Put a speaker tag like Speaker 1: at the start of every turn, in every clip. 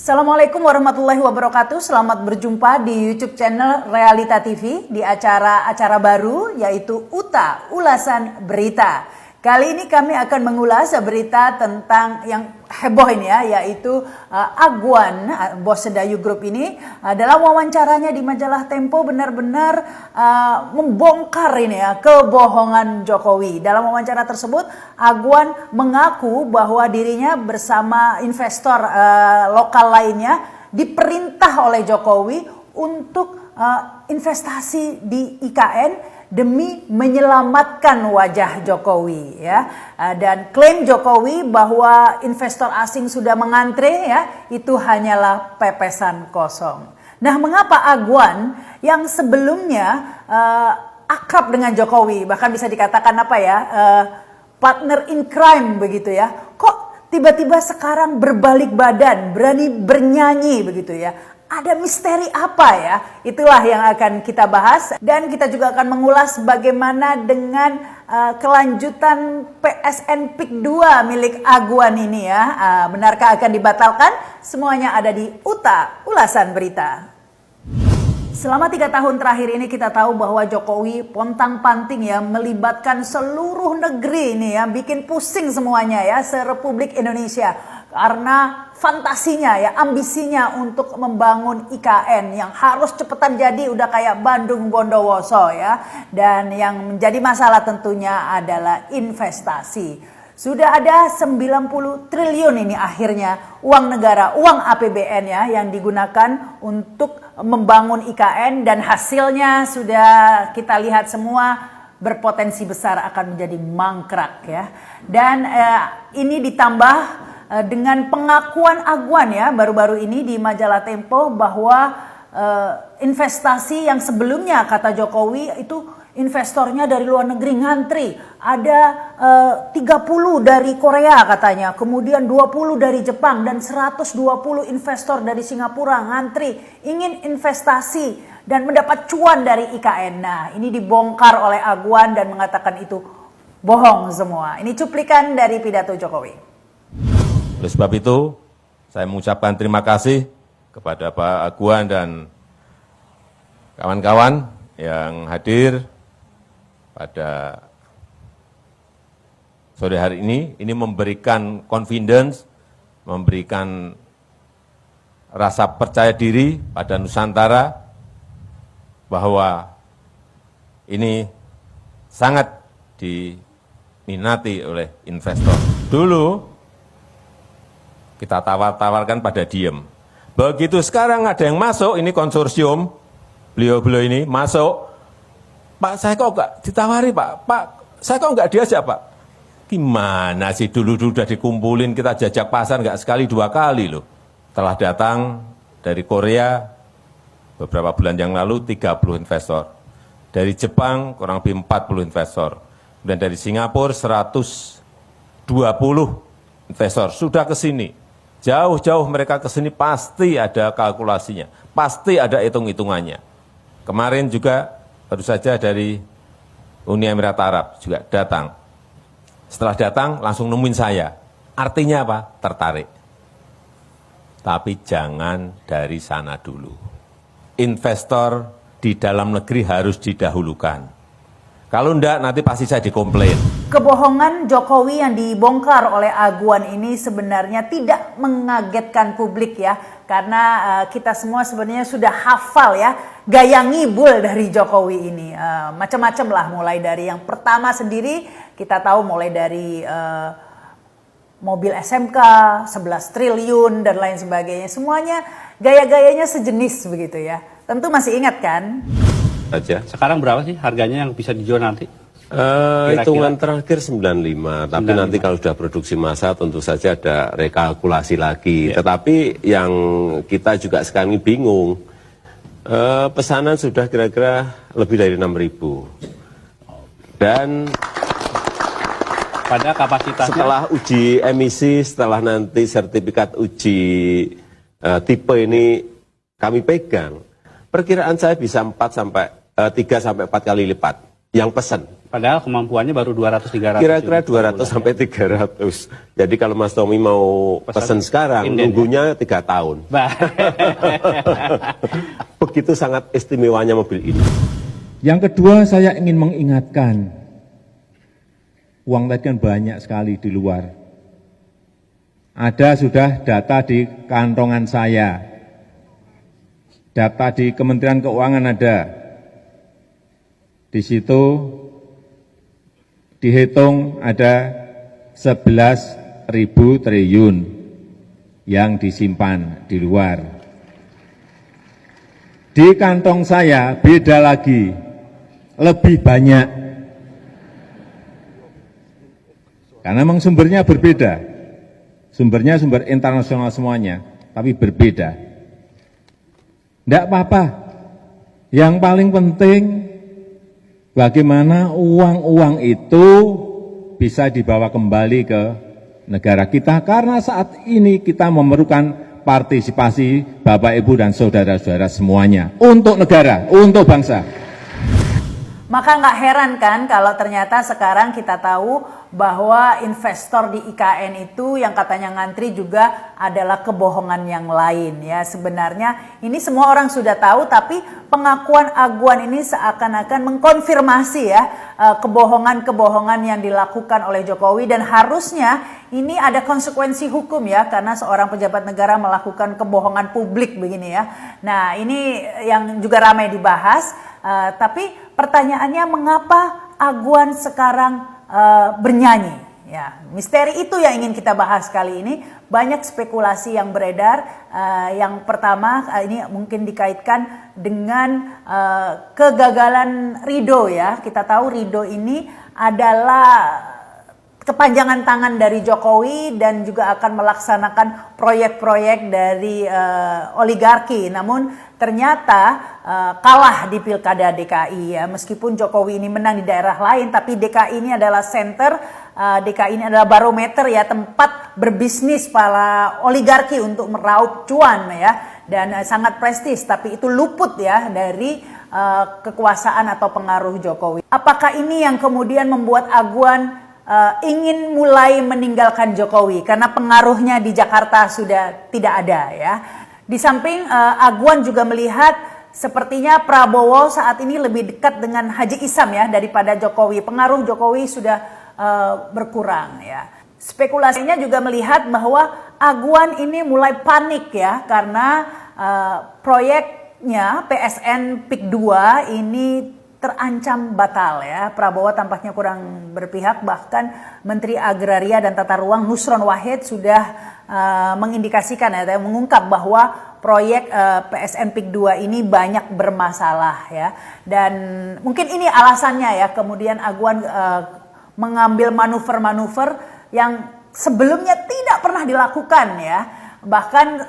Speaker 1: Assalamualaikum warahmatullahi wabarakatuh. Selamat berjumpa di YouTube channel Realita TV di acara baru yaitu UTA, Ulasan Berita. Kali ini kami akan mengulas berita tentang yang heboh ini ya, yaitu Agwan, bos Sedayu Group ini dalam wawancaranya di majalah Tempo benar-benar membongkar ini ya kebohongan Jokowi. Dalam wawancara tersebut Agwan mengaku bahwa dirinya bersama investor lokal lainnya diperintah oleh Jokowi untuk investasi di IKN demi menyelamatkan wajah Jokowi ya, dan klaim Jokowi bahwa investor asing sudah mengantre ya itu hanyalah pepesan kosong. Nah, mengapa Agwan yang sebelumnya akrab dengan Jokowi, bahkan bisa dikatakan apa ya, partner in crime begitu ya, kok tiba-tiba sekarang berbalik badan, berani bernyanyi begitu ya? Ada misteri apa ya? Itulah yang akan kita bahas, dan kita juga akan mengulas bagaimana dengan kelanjutan PSN PIK 2 milik Agwan ini ya. Benarkah akan dibatalkan? Semuanya ada di UTA, Ulasan Berita. Selama 3 tahun terakhir ini kita tahu bahwa Jokowi pontang-panting ya melibatkan seluruh negeri ini ya, bikin pusing semuanya ya, se-Republik Indonesia. Karena fantasinya ya, ambisinya untuk membangun IKN yang harus cepetan jadi, udah kayak Bandung Bondowoso ya. Dan yang menjadi masalah tentunya adalah investasi. Sudah ada 90 triliun ini akhirnya uang negara, uang APBN ya yang digunakan untuk membangun IKN, dan hasilnya sudah kita lihat semua berpotensi besar akan menjadi mangkrak ya. Dan ini ditambah dengan pengakuan Agwan ya baru-baru ini di majalah Tempo bahwa investasi yang sebelumnya kata Jokowi itu investornya dari luar negeri ngantri, ada 30 dari Korea katanya, kemudian 20 dari Jepang dan 120 investor dari Singapura ngantri ingin investasi dan mendapat cuan dari IKN. Nah, ini dibongkar oleh Agwan dan mengatakan itu bohong semua. Ini cuplikan dari pidato Jokowi.
Speaker 2: Oleh sebab itu, saya mengucapkan terima kasih kepada Pak Agwan dan kawan-kawan yang hadir pada sore hari ini. Ini memberikan confidence, memberikan rasa percaya diri pada Nusantara bahwa ini sangat diminati oleh investor. Dulu kita tawar-tawarkan pada diem. Begitu sekarang ada yang masuk, ini konsorsium, beliau-beliau ini masuk, Pak saya kok enggak ditawari Pak, saya kok enggak diajak Pak. Gimana sih, dulu sudah dikumpulin, kita jajak pasar enggak sekali 2 kali loh. Telah datang dari Korea beberapa bulan yang lalu 30 investor. Dari Jepang kurang lebih 40 investor. Dan dari Singapura 120 investor sudah ke sini. Jauh-jauh mereka ke sini pasti ada kalkulasinya, pasti ada hitung-hitungannya. Kemarin juga baru saja dari Uni Emirat Arab juga datang. Setelah datang langsung nemuin saya. Artinya apa? Tertarik. Tapi jangan dari sana dulu. Investor di dalam negeri harus didahulukan. Kalau enggak, nanti pasti saya dikomplain.
Speaker 1: Kebohongan Jokowi yang dibongkar oleh Agwan ini sebenarnya tidak mengagetkan publik ya. Karena kita semua sebenarnya sudah hafal ya gaya ngibul dari Jokowi ini. Macam-macam lah, mulai dari yang pertama sendiri kita tahu, mulai dari mobil SMK 11 triliun dan lain sebagainya. Semuanya gaya-gayanya sejenis begitu ya. Tentu masih ingat kan?
Speaker 3: Sekarang berapa sih harganya yang bisa dijual nanti?
Speaker 4: Hitungan terakhir 95, tapi 95. Nanti kalau sudah produksi massa tentu saja ada rekalkulasi lagi. Ya. Tetapi yang kita juga sekarang ini bingung, pesanan sudah kira-kira lebih dari 6.000. Dan
Speaker 3: pada kapasitasnya
Speaker 4: setelah uji emisi, setelah nanti sertifikat uji tipe ini kami pegang, perkiraan saya bisa 3 sampai 4 kali lipat yang pesan.
Speaker 3: Padahal kemampuannya baru 200-300.
Speaker 4: Kira-kira 200 sampai 300. Jadi kalau Mas Tommy mau pesan sekarang, nunggunya 3 tahun. Begitu sangat istimewanya mobil ini.
Speaker 5: Yang kedua, saya ingin mengingatkan, uang tadi kan banyak sekali di luar. Ada sudah data di kantongan saya, data di Kementerian Keuangan ada. Di situ dihitung ada 11.000 triliun yang disimpan di luar. Di kantong saya beda lagi, lebih banyak. Karena memang sumbernya berbeda. Sumbernya sumber internasional semuanya, tapi berbeda. Tidak apa-apa. Yang paling penting, bagaimana uang-uang itu bisa dibawa kembali ke negara kita. Karena saat ini kita memerlukan partisipasi Bapak, Ibu, dan saudara-saudara semuanya. Untuk negara, untuk bangsa.
Speaker 1: Maka nggak heran kan kalau ternyata sekarang kita tahu bahwa investor di IKN itu yang katanya ngantri juga adalah kebohongan yang lain ya. Sebenarnya ini semua orang sudah tahu, tapi pengakuan Agwan ini seakan-akan mengkonfirmasi ya kebohongan-kebohongan yang dilakukan oleh Jokowi, dan harusnya ini ada konsekuensi hukum ya, karena seorang pejabat negara melakukan kebohongan publik begini ya. Nah, ini yang juga ramai dibahas, tapi pertanyaannya mengapa Agwan sekarang bernyanyi? Ya, misteri itu yang ingin kita bahas kali ini. Banyak spekulasi yang beredar. Yang pertama ini mungkin dikaitkan dengan kegagalan Ridho ya. Kita tahu Ridho ini adalah kepanjangan tangan dari Jokowi dan juga akan melaksanakan proyek-proyek dari oligarki. Namun ternyata kalah di Pilkada DKI ya. Meskipun Jokowi ini menang di daerah lain, tapi DKI ini adalah center, DKI ini adalah barometer ya, tempat berbisnis para oligarki untuk meraup cuan ya. Dan sangat prestis, tapi itu luput ya dari kekuasaan atau pengaruh Jokowi. Apakah ini yang kemudian membuat Agwan ingin mulai meninggalkan Jokowi karena pengaruhnya di Jakarta sudah tidak ada ya. Di samping Agwan juga melihat sepertinya Prabowo saat ini lebih dekat dengan Haji Isam ya daripada Jokowi. Pengaruh Jokowi sudah berkurang ya. Spekulasinya juga melihat bahwa Agwan ini mulai panik ya karena proyeknya PSN PIK 2 ini terancam batal ya. Prabowo tampaknya kurang berpihak, bahkan Menteri Agraria dan Tata Ruang Nusron Wahid sudah mengindikasikan ya, mengungkap bahwa proyek PSN PIK 2 ini banyak bermasalah ya. Dan mungkin ini alasannya ya kemudian Agwan mengambil manuver-manuver yang sebelumnya tidak pernah dilakukan ya. Bahkan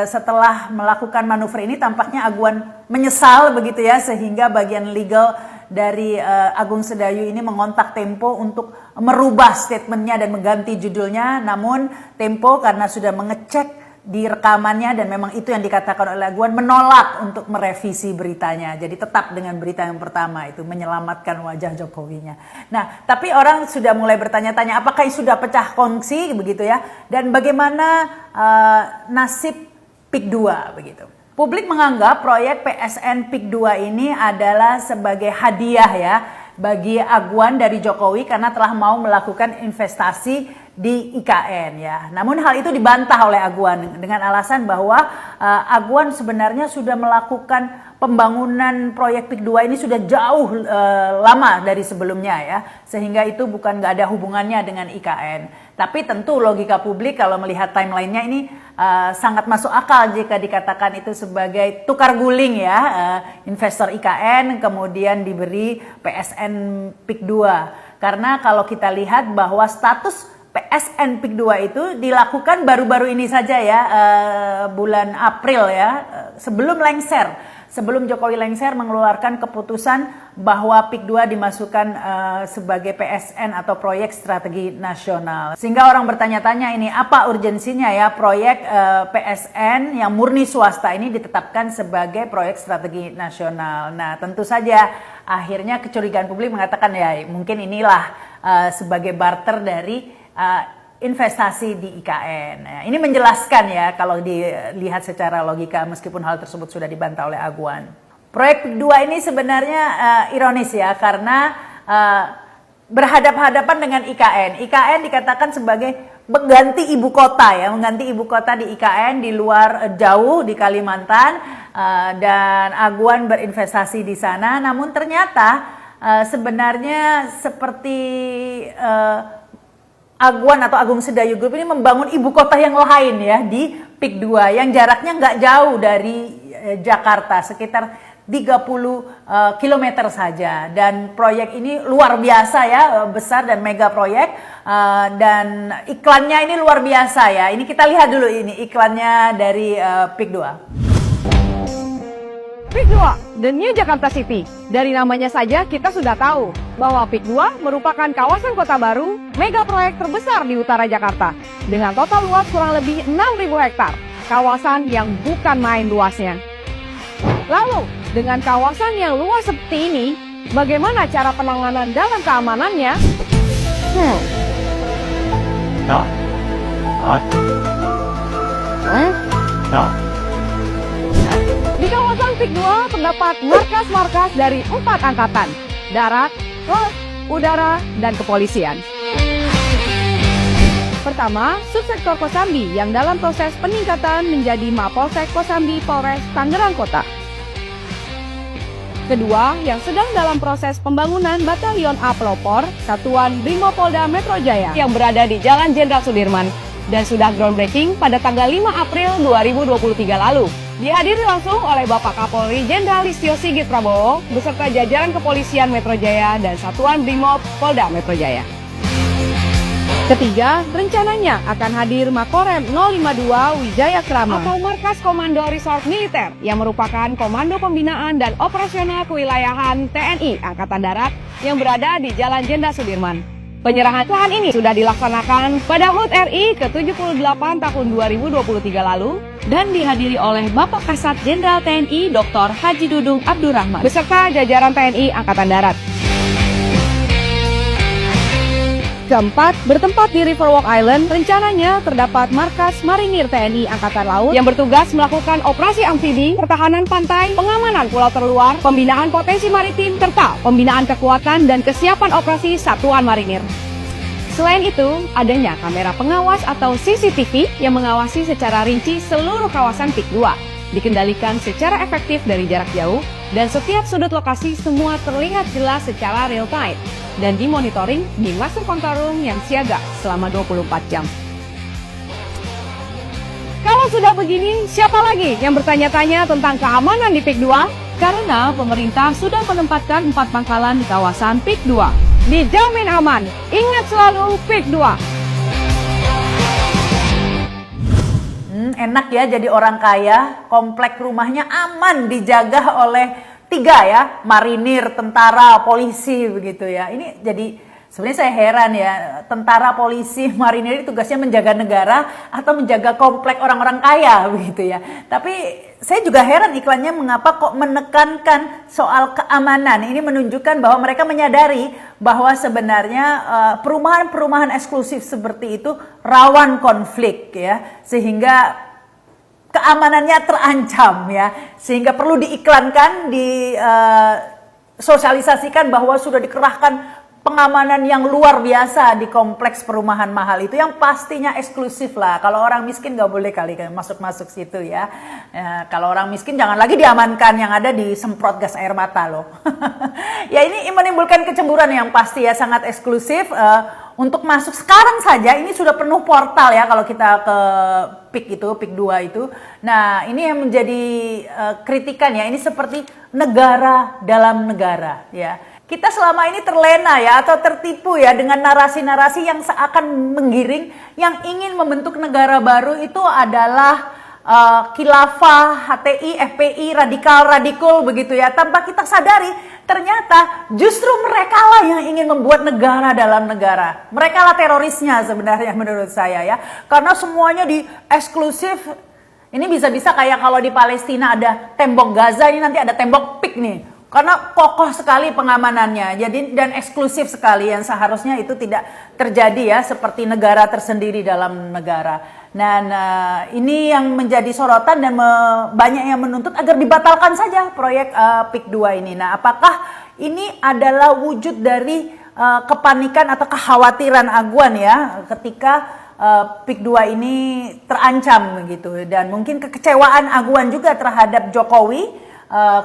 Speaker 1: setelah melakukan manuver ini tampaknya Agwan menyesal begitu ya, sehingga bagian legal dari Agung Sedayu ini mengontak Tempo untuk merubah statementnya dan mengganti judulnya. Namun Tempo karena sudah mengecek di rekamannya dan memang itu yang dikatakan oleh Agwan, menolak untuk merevisi beritanya. Jadi tetap dengan berita yang pertama itu, menyelamatkan wajah Jokowinya. Nah, tapi orang sudah mulai bertanya-tanya apakah sudah pecah kongsi begitu ya, dan bagaimana nasib PIK 2 begitu. Publik menganggap proyek PSN PIK 2 ini adalah sebagai hadiah ya bagi Agwan dari Jokowi karena telah mau melakukan investasi di IKN ya. Namun hal itu dibantah oleh Agwan dengan alasan bahwa Agwan sebenarnya sudah melakukan pembangunan proyek PIK 2 ini sudah jauh lama dari sebelumnya ya, sehingga itu bukan nggak ada hubungannya dengan IKN. Tapi tentu logika publik kalau melihat timelinenya ini sangat masuk akal jika dikatakan itu sebagai tukar guling ya, investor IKN kemudian diberi PSN PIK 2. Karena kalau kita lihat bahwa status PSN PIK 2 itu dilakukan baru-baru ini saja ya, bulan April ya, sebelum lengser. sebelum Jokowi lengser mengeluarkan keputusan bahwa PIK 2 dimasukkan sebagai PSN atau proyek strategi nasional. Sehingga orang bertanya-tanya ini apa urgensinya ya proyek PSN yang murni swasta ini ditetapkan sebagai proyek strategi nasional. Nah, tentu saja akhirnya kecurigaan publik mengatakan ya mungkin inilah sebagai barter dari investasi di IKN. Nah, ini menjelaskan ya kalau dilihat secara logika meskipun hal tersebut sudah dibantah oleh Aguan. Proyek PIK 2 ini sebenarnya ironis ya karena berhadapan-hadapan dengan IKN. IKN dikatakan sebagai mengganti ibu kota ya, mengganti ibu kota di IKN di luar jauh di Kalimantan dan Aguan berinvestasi di sana. Namun ternyata sebenarnya seperti Aguan atau Agung Sedayu Group ini membangun ibu kota yang lain ya di PIK 2 yang jaraknya nggak jauh dari Jakarta, sekitar 30 km saja. Dan proyek ini luar biasa ya, besar dan mega proyek dan iklannya ini luar biasa ya. Ini kita lihat dulu ini iklannya dari PIK 2.
Speaker 6: PIK 2, The New Jakarta City. Dari namanya saja kita sudah tahu bahwa PIK 2 merupakan kawasan kota baru mega proyek terbesar di utara Jakarta dengan total luas kurang lebih 6.000 hektar. Kawasan yang bukan main luasnya. Lalu, dengan kawasan yang luas seperti ini, bagaimana cara penanganan dalam keamanannya? Di kawasan PIK 2 terdapat markas-markas dari 4 angkatan, darat, laut, udara, dan kepolisian. Pertama, Subsektor Kosambi yang dalam proses peningkatan menjadi Mapolsek Kosambi Polres Tangerang Kota. Kedua, yang sedang dalam proses pembangunan Batalion A Pelopor, Satuan Brimopolda Metro Jaya yang berada di Jalan Jenderal Sudirman dan sudah groundbreaking pada tanggal 5 April 2023 lalu. Dihadiri langsung oleh Bapak Kapolri Jenderal Listio Sigit Prabowo beserta jajaran kepolisian Metro Jaya dan Satuan Brimob Polda Metro Jaya. Ketiga, rencananya akan hadir Makorem 052 Wijaya Krama atau Markas Komando Resort Militer yang merupakan komando pembinaan dan operasional kewilayahan TNI Angkatan Darat yang berada di Jalan Jenderal Sudirman. Penyerahan lahan ini sudah dilaksanakan pada HUT RI ke-78 tahun 2023 lalu dan dihadiri oleh Bapak Kasat Jenderal TNI Dr. Haji Dudung Abdurrahman beserta jajaran TNI Angkatan Darat. Keempat, bertempat di Riverwalk Island, rencananya terdapat markas Marinir TNI Angkatan Laut yang bertugas melakukan operasi amfibi, pertahanan pantai, pengamanan pulau terluar, pembinaan potensi maritim, serta pembinaan kekuatan dan kesiapan operasi Satuan Marinir. Selain itu, adanya kamera pengawas atau CCTV yang mengawasi secara rinci seluruh kawasan PIK 2, dikendalikan secara efektif dari jarak jauh, dan setiap sudut lokasi semua terlihat jelas secara real time dan dimonitoring di Master Control Room yang siaga selama 24 jam. Kalau sudah begini, siapa lagi yang bertanya-tanya tentang keamanan di PIK 2? Karena pemerintah sudah menempatkan 4 pangkalan di kawasan PIK 2. Dijamin aman. Ingat selalu PIK 2.
Speaker 1: Enak ya jadi orang kaya, komplek rumahnya aman dijaga oleh 3 ya, marinir, tentara, polisi begitu ya. Ini jadi sebenarnya saya heran ya, tentara, polisi, marinir ini tugasnya menjaga negara atau menjaga komplek orang-orang kaya begitu ya. Tapi saya juga heran iklannya mengapa kok menekankan soal keamanan. Ini menunjukkan bahwa mereka menyadari bahwa sebenarnya perumahan-perumahan eksklusif seperti itu rawan konflik ya, sehingga keamanannya terancam ya, sehingga perlu diiklankan, disosialisasikan bahwa sudah dikerahkan pengamanan yang luar biasa di kompleks perumahan mahal itu yang pastinya eksklusif lah. Kalau orang miskin nggak boleh kali masuk-masuk situ ya. Kalau orang miskin jangan lagi diamankan, yang ada disemprot gas air mata loh. Ya ini menimbulkan kecemburuan yang pasti ya, sangat eksklusif. Untuk masuk sekarang saja ini sudah penuh portal ya kalau kita ke PIK 2 itu. Nah ini yang menjadi kritikan ya, ini seperti negara dalam negara ya. Kita selama ini terlena ya atau tertipu ya dengan narasi-narasi yang seakan menggiring yang ingin membentuk negara baru itu adalah khilafah, HTI, FPI, radikal begitu ya. Tanpa kita sadari, ternyata justru mereka lah yang ingin membuat negara dalam negara. Mereka lah terorisnya sebenarnya menurut saya ya. Karena semuanya di eksklusif. Ini bisa-bisa kayak kalau di Palestina ada tembok Gaza, ini nanti ada tembok PIK nih. Karena kokoh sekali pengamanannya, jadi dan eksklusif sekali yang seharusnya itu tidak terjadi ya, seperti negara tersendiri dalam negara. Dan ini yang menjadi sorotan dan banyak yang menuntut agar dibatalkan saja proyek PIK 2 ini. Nah, apakah ini adalah wujud dari kepanikan atau kekhawatiran Agwan ya ketika PIK 2 ini terancam gitu, dan mungkin kekecewaan Agwan juga terhadap Jokowi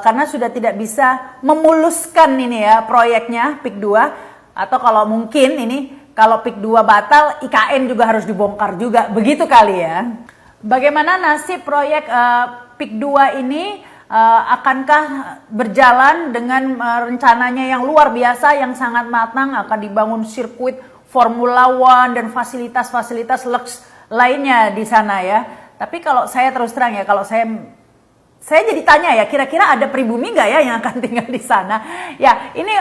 Speaker 1: karena sudah tidak bisa memuluskan ini ya proyeknya PIK 2, atau kalau mungkin ini kalau PIK 2 batal, IKN juga harus dibongkar juga, begitu kali ya. Bagaimana nasib proyek PIK 2 ini? Akankah berjalan dengan rencananya yang luar biasa, yang sangat matang, akan dibangun sirkuit Formula One dan fasilitas-fasilitas lux lainnya di sana ya. Tapi kalau saya terus terang ya, kalau saya jadi tanya ya, kira-kira ada pribumi nggak ya yang akan tinggal di sana? Ya, ini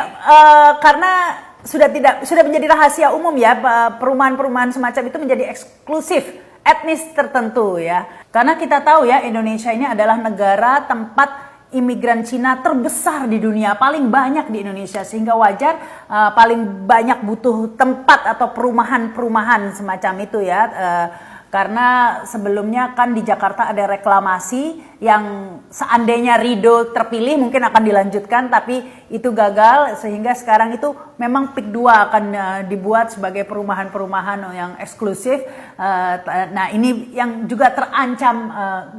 Speaker 1: karena sudah menjadi rahasia umum ya, perumahan-perumahan semacam itu menjadi eksklusif etnis tertentu ya. Karena kita tahu ya, Indonesia ini adalah negara tempat imigran Cina terbesar di dunia, paling banyak di Indonesia, sehingga wajar paling banyak butuh tempat atau perumahan-perumahan semacam itu ya. Karena sebelumnya kan di Jakarta ada reklamasi yang seandainya Ridho terpilih mungkin akan dilanjutkan, tapi itu gagal, sehingga sekarang itu memang PIK 2 akan dibuat sebagai perumahan-perumahan yang eksklusif. Nah, ini yang juga terancam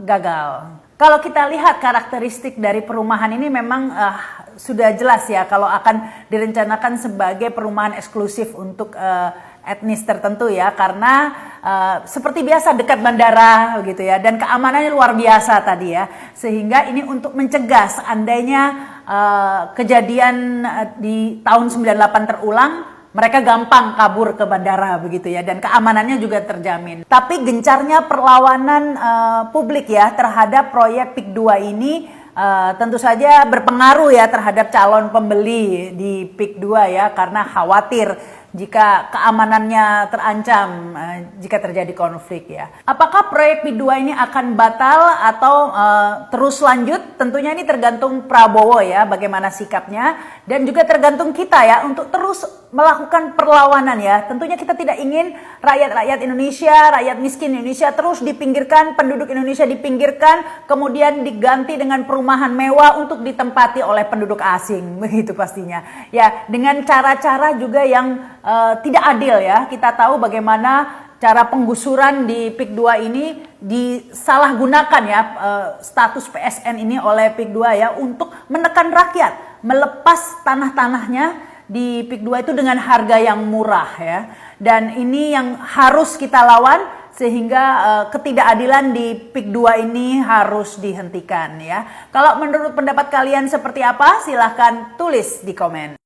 Speaker 1: gagal. Kalau kita lihat karakteristik dari perumahan ini memang sudah jelas ya kalau akan direncanakan sebagai perumahan eksklusif untuk etnis tertentu ya, karena seperti biasa dekat bandara gitu ya, dan keamanannya luar biasa tadi ya, sehingga ini untuk mencegah seandainya kejadian di tahun 98 terulang, mereka gampang kabur ke bandara begitu ya, dan keamanannya juga terjamin. Tapi gencarnya perlawanan publik ya terhadap proyek PIK 2 ini tentu saja berpengaruh ya terhadap calon pembeli di PIK 2 ya, karena khawatir jika keamanannya terancam jika terjadi konflik ya. Apakah proyek PIK 2 ini akan batal atau terus lanjut? Tentunya ini tergantung Prabowo ya, bagaimana sikapnya, dan juga tergantung kita ya untuk terus melakukan perlawanan ya. Tentunya kita tidak ingin rakyat-rakyat Indonesia, rakyat miskin Indonesia terus dipinggirkan, penduduk Indonesia dipinggirkan, kemudian diganti dengan perumahan mewah untuk ditempati oleh penduduk asing, begitu pastinya. Ya, dengan cara-cara juga yang tidak adil ya. Kita tahu bagaimana cara penggusuran di PIK 2 ini disalahgunakan ya, status PSN ini oleh PIK 2 ya untuk menekan rakyat, melepas tanah-tanahnya di PIK 2 itu dengan harga yang murah ya. Dan ini yang harus kita lawan, sehingga ketidakadilan di PIK 2 ini harus dihentikan ya. Kalau menurut pendapat kalian seperti apa? Silahkan tulis di komen.